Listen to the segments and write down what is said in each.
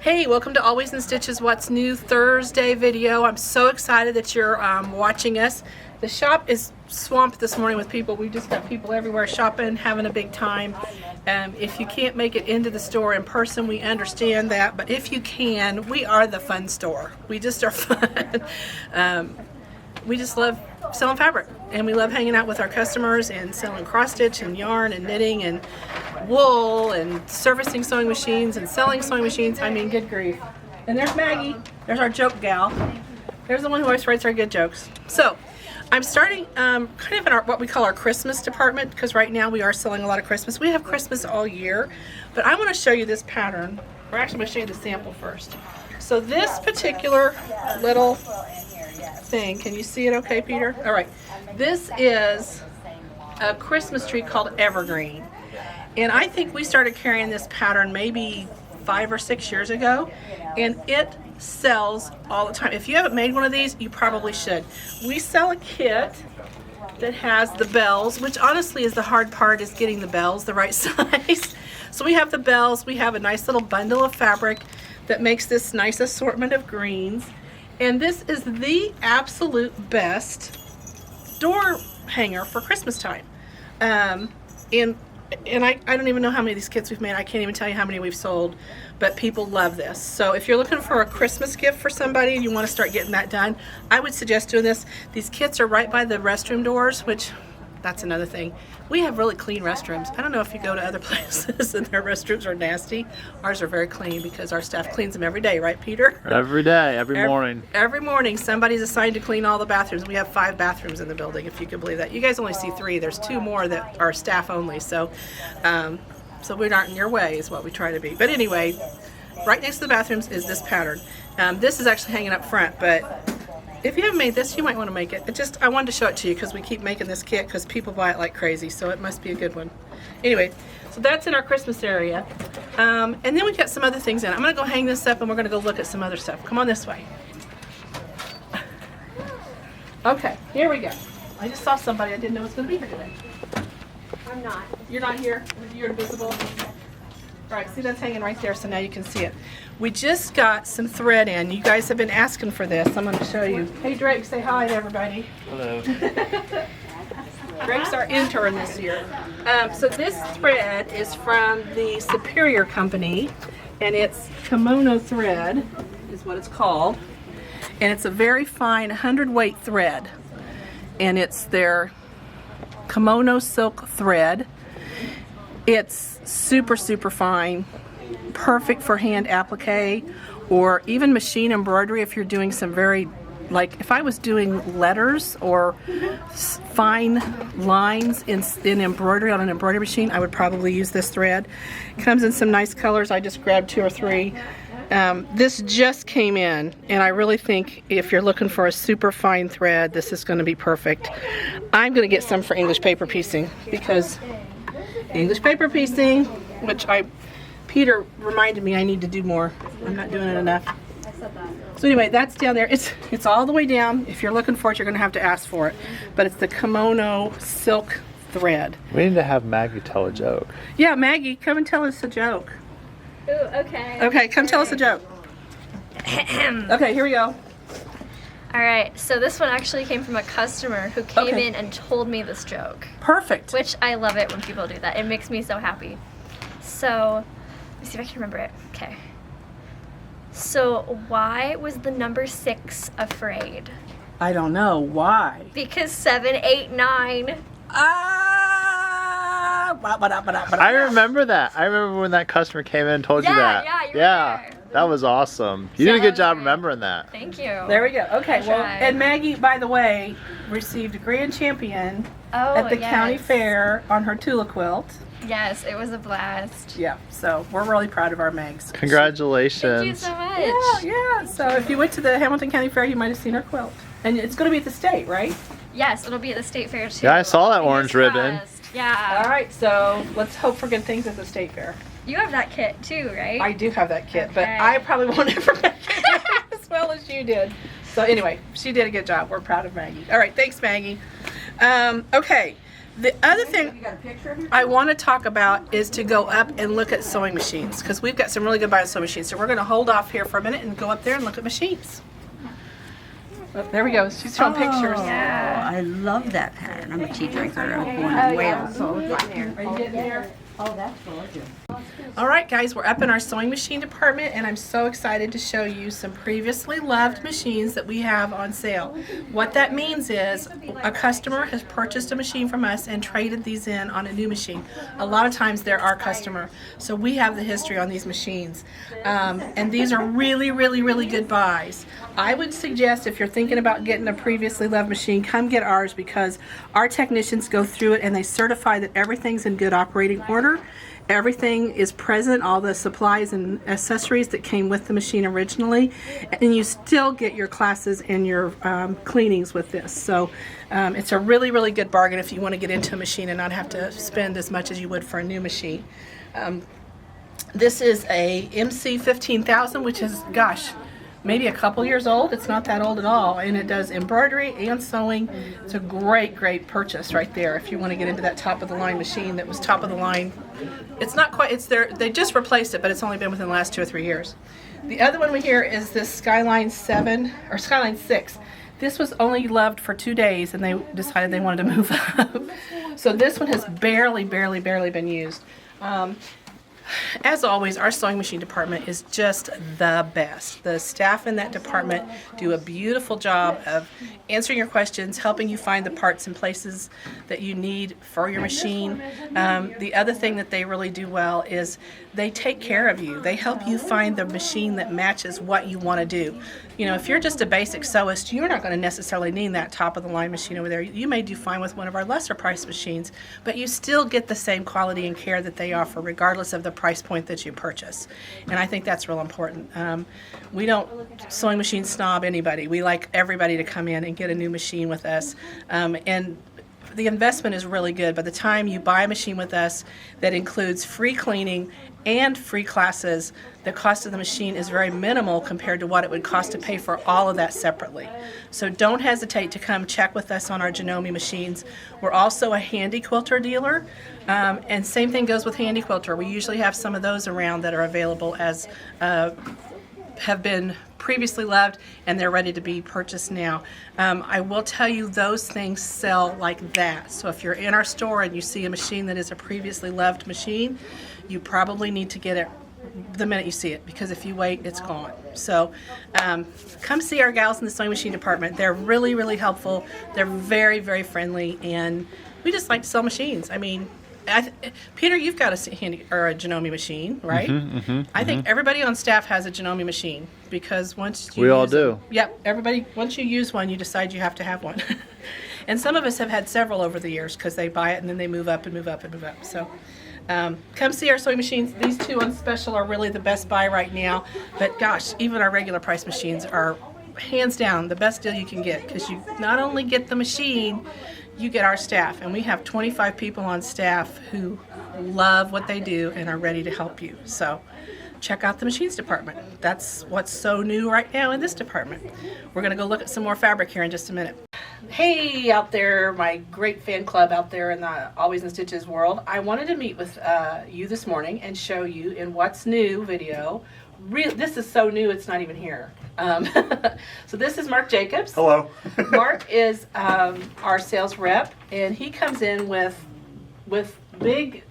Hey, welcome to Always in Stitches What's New Thursday video. I'm so excited that you're watching us. The shop is swamped this morning with people. We've just got people everywhere shopping, having a big time. If you can't make it into the store in person, we understand that. But if you can, we are the fun store. We just are fun. We just love selling fabric, and we love hanging out with our customers and selling cross stitch and yarn and knitting and wool and servicing sewing machines and selling sewing machines. I mean, good grief. And there's Maggie. There's our joke gal. There's the one who always writes our good jokes. So I'm starting kind of in our what we call our Christmas department, because right now we are selling a lot of Christmas. We have Christmas all year, but I want to show you this pattern. We're actually going to show you the sample first. So this particular little thing, can you see it okay, Peter? All right. This is a Christmas tree called Evergreen. And I think we started carrying this pattern maybe 5 or 6 years ago, and it sells all the time. If you haven't made one of these, you probably should. We sell a kit that has the bells, which honestly is the hard part, is getting the bells the right size. So we have the bells, we have a nice little bundle of fabric that makes this nice assortment of greens. And this is the absolute best door hanger for Christmas time. And I don't even know how many of these kits we've made. I can't even tell you how many we've sold, but people love this. So if you're looking for a Christmas gift for somebody and you want to start getting that done, I would suggest doing this. These kits are right by the restroom doors, which that's another thing. We have really clean restrooms. I don't know if you go to other places and their restrooms are nasty. Ours are very clean because our staff cleans them every day, right, Peter? Every day, every morning. Every morning, somebody's assigned to clean all the bathrooms. We have 5 bathrooms in the building, if you can believe that. You guys only see 3. There's 2 more that are staff only, so we're not in your way is what we try to be. But anyway, right next to the bathrooms is this pattern. This is actually hanging up front, but if you haven't made this, you might want to make it. I wanted to show it to you because we keep making this kit because people buy it like crazy, so it must be a good one. Anyway, so that's in our Christmas area. And then we've got some other things in. I'm going to go hang this up and we're going to go look at some other stuff. Come on this way. Okay, here we go. I just saw somebody I didn't know was going to be here today. I'm not. You're not here? You're invisible? All right, see, that's hanging right there, so now you can see it. We just got some thread in. You guys have been asking for this. I'm going to show you. Hey, Drake, say hi to everybody. Hello. Drake's our intern this year. So this thread is from the Superior Company, and it's kimono thread is what it's called. And it's a very fine 100-weight thread. And it's their kimono silk thread. It's super, super fine, perfect for hand applique or even machine embroidery if you're doing some very, like if I was doing letters or fine lines in embroidery on an embroidery machine, I would probably use this thread. It comes in some nice colors. I just grabbed 2 or 3. This just came in, and I really think if you're looking for a super fine thread, this is going to be perfect. I'm going to get some for English paper piecing because English paper piecing, which Peter reminded me I need to do more. I'm not doing it enough. So anyway, that's down there. It's all the way down. If you're looking for it, you're going to have to ask for it. But it's the kimono silk thread. We need to have Maggie tell a joke. Yeah, Maggie, come and tell us a joke. Ooh, okay. Okay, come tell us a joke. Okay, here we go. Alright, so this one actually came from a customer who came Okay. in and told me this joke. Perfect. Which I love it when people do that. It makes me so happy. So, let me see if I can remember it. Okay. So, why was the number 6 afraid? I don't know. Why? Because 7, 8, 9. I remember that. I remember when that customer came in and told you that. Yeah, you were there. That was awesome. You did a good job remembering that. Thank you. There we go. Okay, well, Tried. and Maggie, by the way, received a grand champion at the county yes. fair on her Tula quilt. Yes, it was a blast. Yeah, so we're really proud of our Megs. Congratulations. Thank you so much. Yeah. So if you went to the Hamilton County Fair, you might have seen her quilt. And it's going to be at the state, right? Yes, it'll be at the state fair too. Yeah, I saw that orange Fingers ribbon. crossed. Yeah. All right, so let's hope for good things at the state fair. You have that kit too, right? I do have that kit, but Okay. I probably won't ever make it as well as you did. So anyway, she did a good job. We're proud of Maggie. All right, thanks, Maggie. Okay, The other thing I want to talk about is to go up and look at sewing machines, because we've got some really good sewing machines. So we're going to hold off here for a minute and go up there and look at machines. Oh, there we go. She's showing pictures. I love that pattern. I'm a tea drinker. I'm born in Wales. Are you getting there? Oh, that's gorgeous. All right, guys, we're up in our sewing machine department, and I'm so excited to show you some previously loved machines that we have on sale. What that means is a customer has purchased a machine from us and traded these in on a new machine. A lot of times they're our customer, so we have the history on these machines. And these are really, really, really good buys. I would suggest if you're thinking about getting a previously loved machine, come get ours, because our technicians go through it and they certify that everything's in good operating order. Everything is present, all the supplies and accessories that came with the machine originally, and you still get your classes and your cleanings with this. So it's a really, really good bargain if you want to get into a machine and not have to spend as much as you would for a new machine. This is a MC 15000, which is, gosh, maybe a couple years old. It's not that old at all, and it does embroidery and sewing. It's a great, great purchase right there if you want to get into that top of the line machine that was top of the line. It's not quite, it's there, they just replaced it, but it's only been within the last 2 or 3 years. The other one we hear is this Skyline 7 or Skyline 6. This was only loved for 2 days, and they decided they wanted to move up. So this one has barely been used. As always, our sewing machine department is just the best. The staff in that department do a beautiful job of answering your questions, helping you find the parts and places that you need for your machine. The other thing that they really do well is they take care of you. They help you find the machine that matches what you want to do. You know, if you're just a basic sewist, you're not going to necessarily need that top of the line machine over there. You may do fine with one of our lesser priced machines, but you still get the same quality and care that they offer regardless of the price point that you purchase. And I think that's real important. We don't sewing machine snob anybody. We like everybody to come in and get a new machine with us. And the investment is really good. By the time you buy a machine with us that includes free cleaning and free classes, the cost of the machine is very minimal compared to what it would cost to pay for all of that separately. So don't hesitate to come check with us on our Janome machines. We're also a Handy Quilter dealer, and same thing goes with Handy Quilter. We usually have some of those around that are available as have been previously loved, and they're ready to be purchased now. I will tell you, those things sell like that. So if you're in our store and you see a machine that is a previously loved machine, you probably need to get it the minute you see it, because if you wait, it's gone. So come see our gals in the sewing machine department. They're really, really helpful. They're very, very friendly, and we just like to sell machines. I mean, Peter, you've got a Handy or a Janome machine, right? I think everybody on staff has a Janome machine, because once you We all use do. Yep, everybody. Once you use one, you decide you have to have one. And some of us have had several over the years because they buy it and then they move up and move up and move up. So come see our sewing machines. These two on special are really the best buy right now. But gosh, even our regular price machines are hands down the best deal you can get, because you not only get the machine, you get our staff, and we have 25 people on staff who love what they do and are ready to help you. So check out the machines department. That's what's so new right now in this department. We're going to go look at some more fabric here in just a minute. Hey out there, my great fan club out there in the Always in Stitches world. I wanted to meet with you this morning and show you in What's New video. This is so new it's not even here. So this is Mark Jacobs. Hello. Mark is our sales rep, and he comes in with big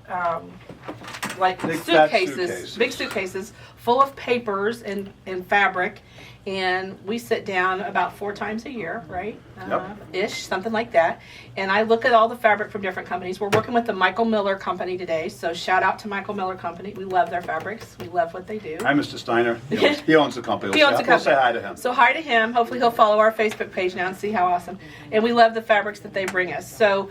like Big fat suitcases, big suitcases full of papers and fabric, and we sit down about 4 times a year, right? Yep. Ish, something like that. And I look at all the fabric from different companies. We're working with the Michael Miller Company today, so shout out to Michael Miller Company. We love their fabrics. We love what they do. Hi, Mr. Steiner. He owns the company. He owns the We'll company. say hi to him. So hi to him. Hopefully he'll follow our Facebook page now and see how awesome. And we love the fabrics that they bring us. So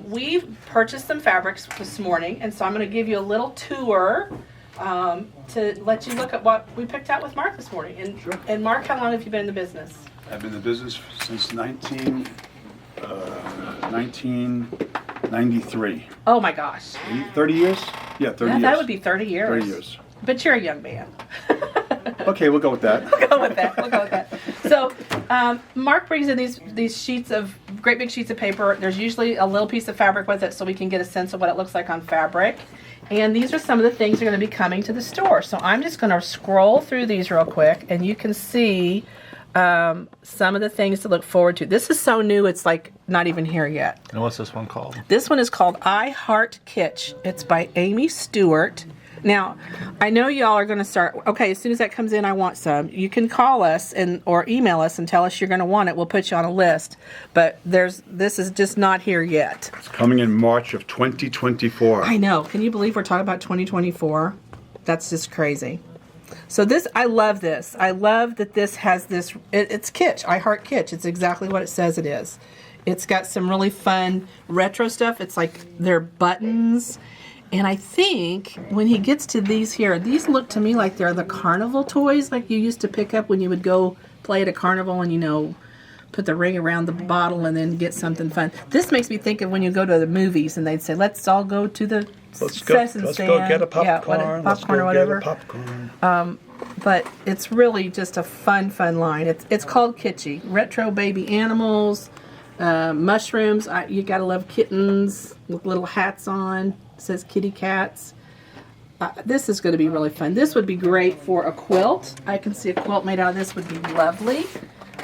we've purchased some fabrics this morning, and so I'm going to give you a little tour to let you look at what we picked out with Mark this morning. And, Sure. and Mark, how long have you been in the business? I've been in the business since 1993. Oh my gosh. 30 years? Yeah, 30 years. That would be 30 years. 30 years. But you're a young man. Okay, we'll go with that. We'll go with that. So Mark brings in these sheets of great big sheets of paper. There's usually a little piece of fabric with it so we can get a sense of what it looks like on fabric. And these are some of the things that are going to be coming to the store. So I'm just going to scroll through these real quick, and you can see some of the things to look forward to. This is so new, it's like not even here yet. And what's this one called? This one is called I Heart Kitsch. It's by Amy Stewart. Now, I know y'all are going to start, okay, as soon as that comes in, I want some. You can call us or email us and tell us you're going to want it. We'll put you on a list. But this is just not here yet. It's coming in March of 2024. I know. Can you believe we're talking about 2024? That's just crazy. So this, I love this. I love that this has this, it's kitsch. I Heart Kitsch. It's exactly what it says it is. It's got some really fun retro stuff. It's like they're buttons. And I think when he gets to these here, these look to me like they're the carnival toys like you used to pick up when you would go play at a carnival and, you know, put the ring around the bottle and then get something fun. This makes me think of when you go to the movies and they'd say, let's all go to the Sesame Let's Stand. go get a popcorn. Yeah, Let's popcorn go or whatever. Get a popcorn. But it's really just a fun line. It's called Kitschy. Retro baby animals, mushrooms. You gotta love kittens with little hats on. It says kitty cats. This is going to be really fun. This would be great for a quilt. I can see a quilt made out of this would be lovely.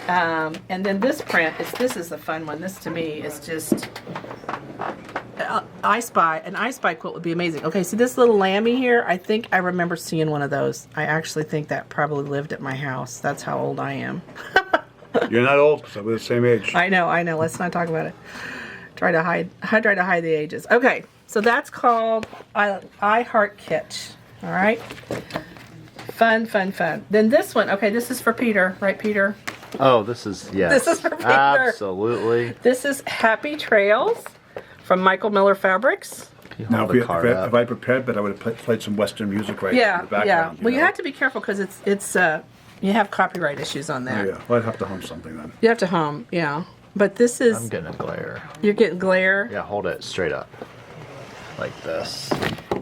And then this print, this is the fun one. This to me is just I Spy. An I Spy quilt would be amazing. Okay, see this little lammy here? I think I remember seeing one of those. I actually think that probably lived at my house. That's how old I am. You're not old because we're the same age. I know. Let's not talk about it. Try to hide the ages. Okay, so that's called I Heart Kitsch. All right. Fun. Then this one. Okay, this is for Peter, right, Peter? Oh, this is, yes. This is for Peter. Absolutely. This is Happy Trails from Michael Miller Fabrics. Now, Hold the if card up. I prepared, but I would have played some Western music right in Yeah, the background. Well, you have to be careful because it's you have copyright issues on Oh, that. yeah. Well, I'd have to hum something then. You have to hum, yeah. But this I'm is getting a glare. you're getting glare. Yeah, hold it straight up. Like this.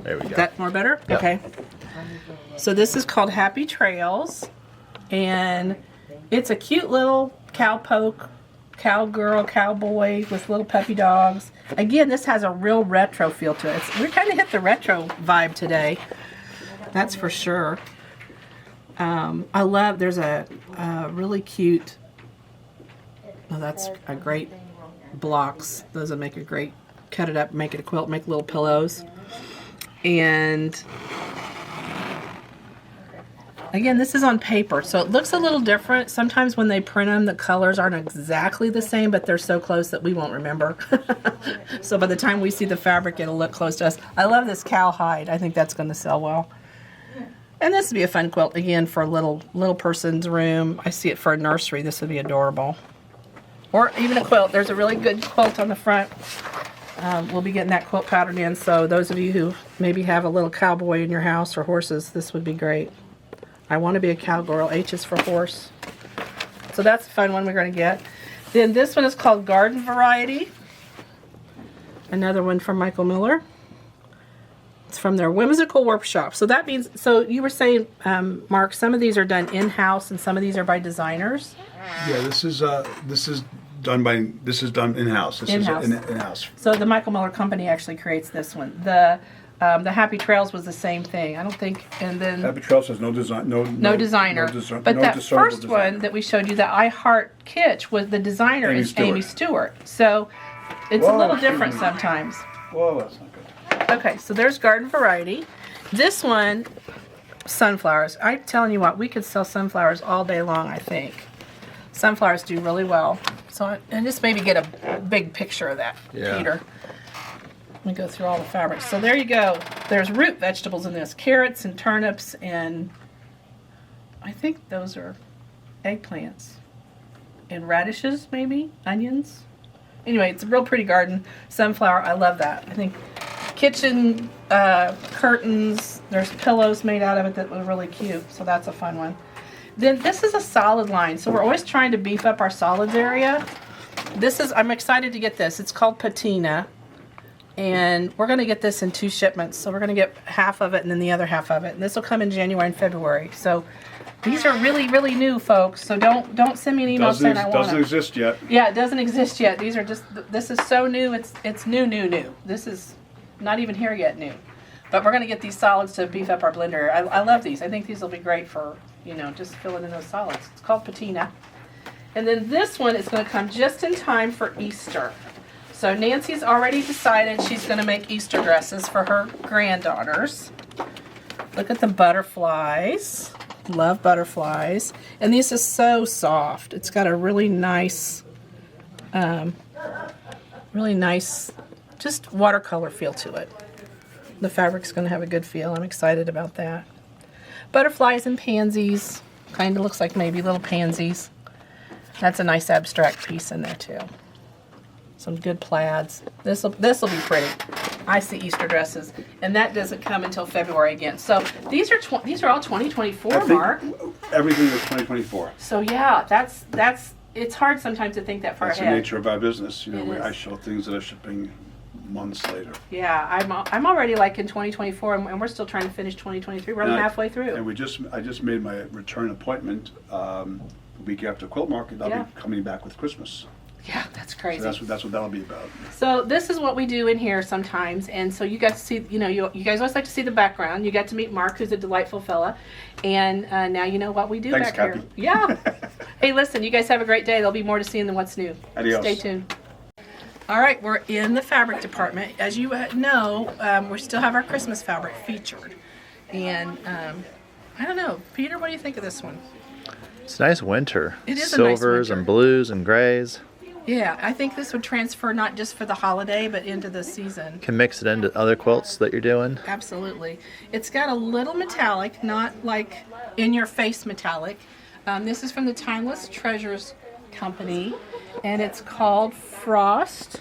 There we go. That more better? Yep. Okay. So this is called Happy Trails, and it's a cute little cowpoke, cowgirl, cowboy with little puppy dogs. Again, this has a real retro feel to it. We kind of hit the retro vibe today. That's for sure. I love, there's a really cute, oh, that's a great blocks. Those would make a great, cut it up, make it a quilt, make little pillows. And again, this is on paper, so it looks a little different. Sometimes when they print them, the colors aren't exactly the same, but they're so close that we won't remember. So by the time we see the fabric, it'll look close to us. I love this cowhide. I think that's going to sell well. And this would be a fun quilt, again, for a little person's room. I see it for a nursery. This would be adorable. Or even a quilt. There's a really good quilt on the front. We'll be getting that quilt patterned in, so those of you who maybe have a little cowboy in your house or horses, this would be great. I want to be a cowgirl. H is for horse. So that's a fun one we're going to get. Then this one is called Garden Variety. Another one from Michael Miller. It's from their whimsical workshop. So that means, so you were saying, Mark, some of these are done in-house and some of these are by designers. Yeah, this is done in-house. This In-house. is in-house. So the Michael Miller Company actually creates this one. The Happy Trails was the same thing. I don't think, and then Happy Trails has no design, no designer. But no that discernible first designer. one that we showed you, the I Heart Kitsch, was the designer Amy is Stewart. Amy Stewart. So it's Whoa. a little different sometimes. Whoa, that's not good. Okay, so there's Garden Variety. This one, sunflowers. I'm telling you what, we could sell sunflowers all day long, I think. Sunflowers do really well. So, and just maybe get a big picture of that, Yeah. Peter. Let me go through all the fabrics. So there you go. There's root vegetables in this. Carrots and turnips and I think those are eggplants. And radishes, maybe? Onions? Anyway, it's a real pretty garden. Sunflower, I love that. I think kitchen curtains, there's pillows made out of it that were really cute. So that's a fun one. Then this is a solid line. So we're always trying to beef up our solids area. I'm excited to get this. It's called Patina. And we're going to get this in 2 shipments. So we're going to get half of it and then the other half of it. And this will come in January and February. So These are really, really new, folks. So don't send me an email saying I want Doesn't them. exist yet. Yeah, it doesn't exist yet. These are just, this is so new. It's new. This is not even here yet new. But we're going to get these solids to beef up our blender. I love these. I think these will be great for, just filling in those solids. It's called patina. And then this one is going to come just in time for Easter. So Nancy's already decided she's going to make Easter dresses for her granddaughters. Look at the butterflies. Love butterflies. And this is so soft. It's got a really nice, just watercolor feel to it. The fabric's going to have a good feel. I'm excited about that. Butterflies and pansies. Kind of looks like maybe little pansies. That's a nice abstract piece in there too. Some good plaids. This'll be pretty. I see Easter dresses, and that doesn't come until February again. So these are all 2024, Mark. Everything was 2024. So yeah, that's it's hard sometimes to think that far That's the ahead. nature of our business. It is. I show things that are shipping months later. Yeah, I'm already like in 2024, and we're still trying to finish 2023. We're only halfway through. And I just made my return appointment the week after Quilt Market. I'll Yeah. be coming back with Christmas. Yeah, that's crazy. So that's what that'll be about. So this is what we do in here sometimes, and so you got to see, you guys always like to see the background. You got to meet Mark, who's a delightful fella, and now you know what we do Thanks, back here. Kathy. Yeah. Hey, listen, you guys have a great day. There'll be more to see in the What's New. Adios. Stay tuned. All right, we're in the fabric department. As you know, we still have our Christmas fabric featured, and I don't know, Peter, what do you think of this one? It's nice winter. It is a nice Silvers winter. and blues and grays. Yeah, I think this would transfer not just for the holiday, but into the season. Can mix it into other quilts that you're doing. Absolutely. It's got a little metallic, not like in-your-face metallic. This is from the Timeless Treasures Company, and it's called Frost.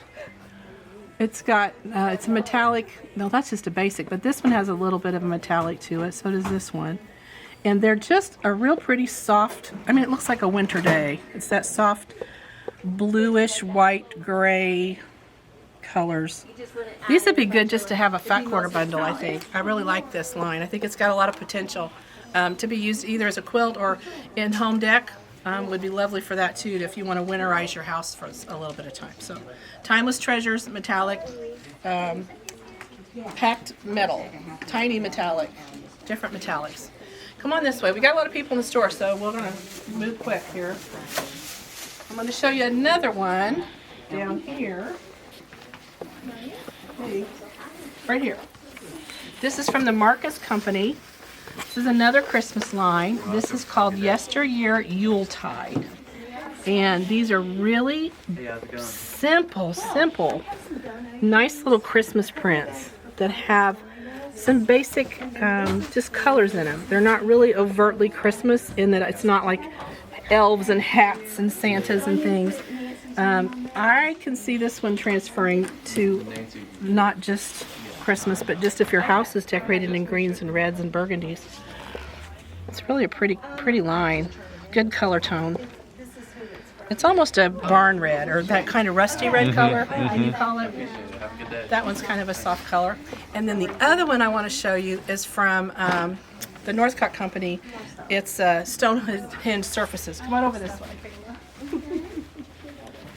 It's got, it's a metallic, no, that's just a basic, but this one has a little bit of a metallic to it, so does this one. And they're just a real pretty soft, I mean, it looks like a winter day. It's that soft bluish, white, gray colors. These would be good just to have a fat quarter bundle, I think. I really like this line. I think it's got a lot of potential to be used either as a quilt or in home deck. Would be lovely for that too, if you want to winterize your house for a little bit of time. So, Timeless Treasures, metallic, packed metal, tiny metallic, different metallics. Come on this way. We got a lot of people in the store, so we're going to move quick here. I'm going to show you another one down here. Hey, right here. This is from the Marcus Company. This is another Christmas line. This is called Yesteryear Yuletide. And these are really simple, nice little Christmas prints that have some basic just colors in them. They're not really overtly Christmas in that it's not like elves and hats and Santas and things. I can see this one transferring to not just Christmas, but just if your house is decorated in greens and reds and burgundies. It's really a pretty line. Good color tone. It's almost a barn red, or that kind of rusty red color, you call it. That one's kind of a soft color. And then the other one I want to show you is from the Northcott Company. It's Stonehenge Surfaces. Come on over this way.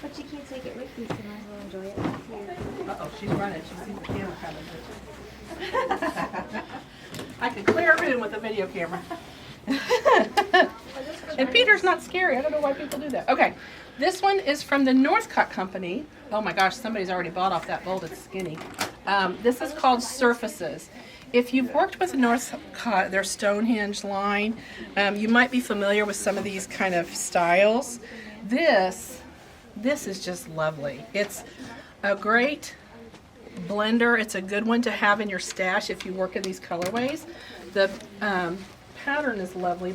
But you can't take it with you, so you might as well enjoy it with you. Uh-oh, she's running. She sees the camera coming. I could clear a room with a video camera. And Peter's not scary. I don't know why people do that. Okay, this one is from the Northcott Company. Oh my gosh, somebody's already bought off that mold. It's skinny. This is called Surfaces. If you've worked with Northcott, their Stonehenge line, you might be familiar with some of these kind of styles. This is just lovely. It's a great blender. It's a good one to have in your stash if you work in these colorways. The pattern is lovely,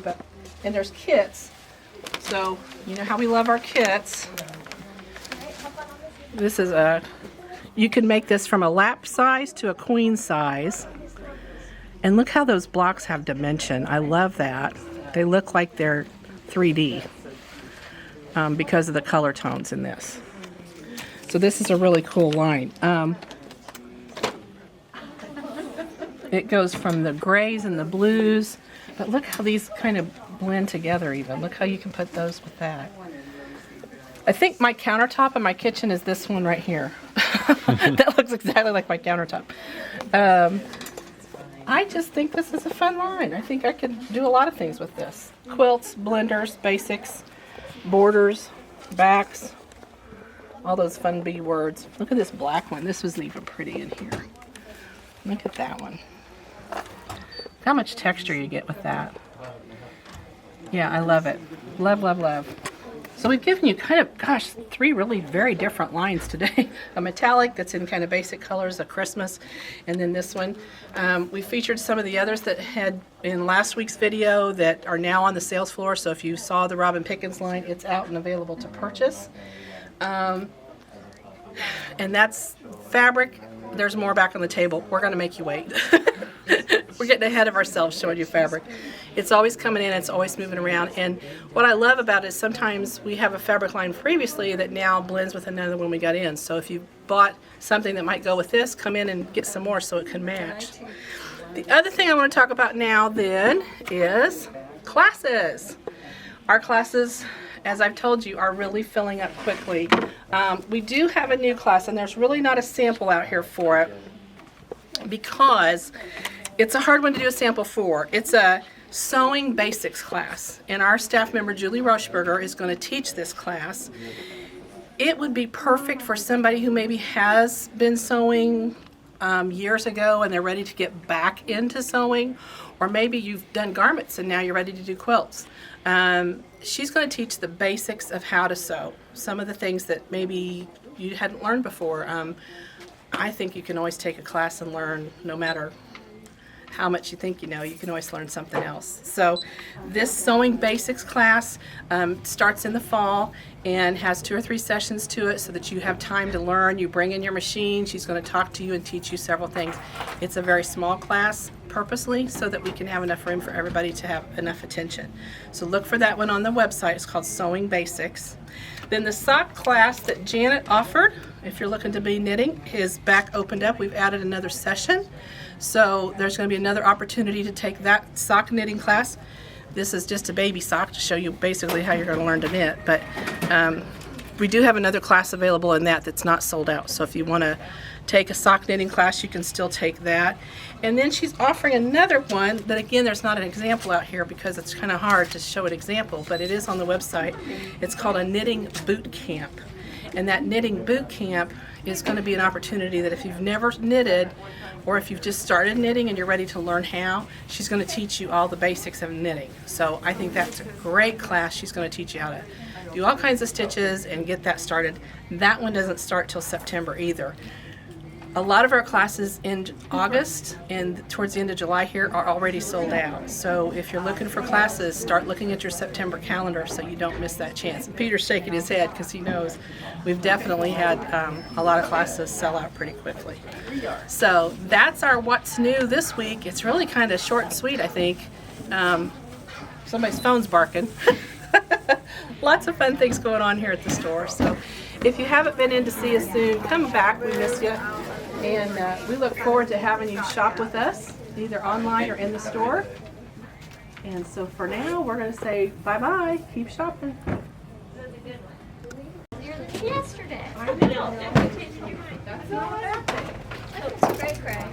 and there's kits. So you know how we love our kits. This is you can make this from a lap size to a queen size. And look how those blocks have dimension. I love that. They look like they're 3D because of the color tones in this. So this is a really cool line. It goes from the grays and the blues, but look how these kind of blend together even. Look how you can put those with that. I think my countertop in my kitchen is this one right here. That looks exactly like my countertop. I just think this is a fun line. I think I could do a lot of things with this. Quilts, blenders, basics, borders, backs, all those fun B words. Look at this black one. This was even pretty in here. Look at that one. How much texture you get with that. Yeah, I love it. Love, love, love. So we've given you kind of, gosh, 3 really very different lines today. A metallic that's in kind of basic colors, a Christmas, and then this one. We featured some of the others that had in last week's video that are now on the sales floor. So if you saw the Robin Pickens line, it's out and available to purchase. And that's fabric. There's more back on the table. We're going to make you wait. We're getting ahead of ourselves showing you fabric. It's always coming in, it's always moving around. And what I love about it is sometimes we have a fabric line previously that now blends with another one we got in. So if you bought something that might go with this, come in and get some more so it can match. The other thing I want to talk about now then is classes. Our classes, as I've told you, are really filling up quickly. We do have a new class, and there's really not a sample out here for it because it's a hard one to do a sample for. It's a sewing basics class, and our staff member Julie Rochberger is going to teach this class. It would be perfect for somebody who maybe has been sewing years ago and they're ready to get back into sewing, or maybe you've done garments and now you're ready to do quilts. She's going to teach the basics of how to sew, some of the things that maybe you hadn't learned before. I think you can always take a class and learn, no matter how much you think you know, you can always learn something else. So this sewing basics class starts in the fall and has 2 or 3 sessions to it so that you have time to learn. You bring in your machine, she's going to talk to you and teach you several things. It's a very small class purposely so that we can have enough room for everybody to have enough attention. So look for that one on the website. It's called Sewing Basics. Then the sock class that Janet offered, if you're looking to be knitting, is back opened up. We've added another session. So there's going to be another opportunity to take that sock knitting class. This is just a baby sock to show you basically how you're going to learn to knit. But we do have another class available in that that's not sold out. So if you want to take a sock knitting class, you can still take that. And then she's offering another one that, again, there's not an example out here because it's kind of hard to show an example, but it is on the website. It's called a knitting boot camp. And that knitting boot camp is going to be an opportunity that if you've never knitted, or if you've just started knitting and you're ready to learn how, she's going to teach you all the basics of knitting. So I think that's a great class. She's going to teach you how to do all kinds of stitches and get that started. That one doesn't start till September either. A lot of our classes in August and towards the end of July here are already sold out. So if you're looking for classes, start looking at your September calendar so you don't miss that chance. And Peter's shaking his head because he knows we've definitely had a lot of classes sell out pretty quickly. So that's our What's New this week. It's really kind of short and sweet, I think. Somebody's phone's barking. Lots of fun things going on here at the store. So if you haven't been in to see us soon, come back. We miss you. And we look forward to having you shop with us, either online or in the store. And so for now, we're going to say bye-bye. Keep shopping. Yesterday. It's cray cray.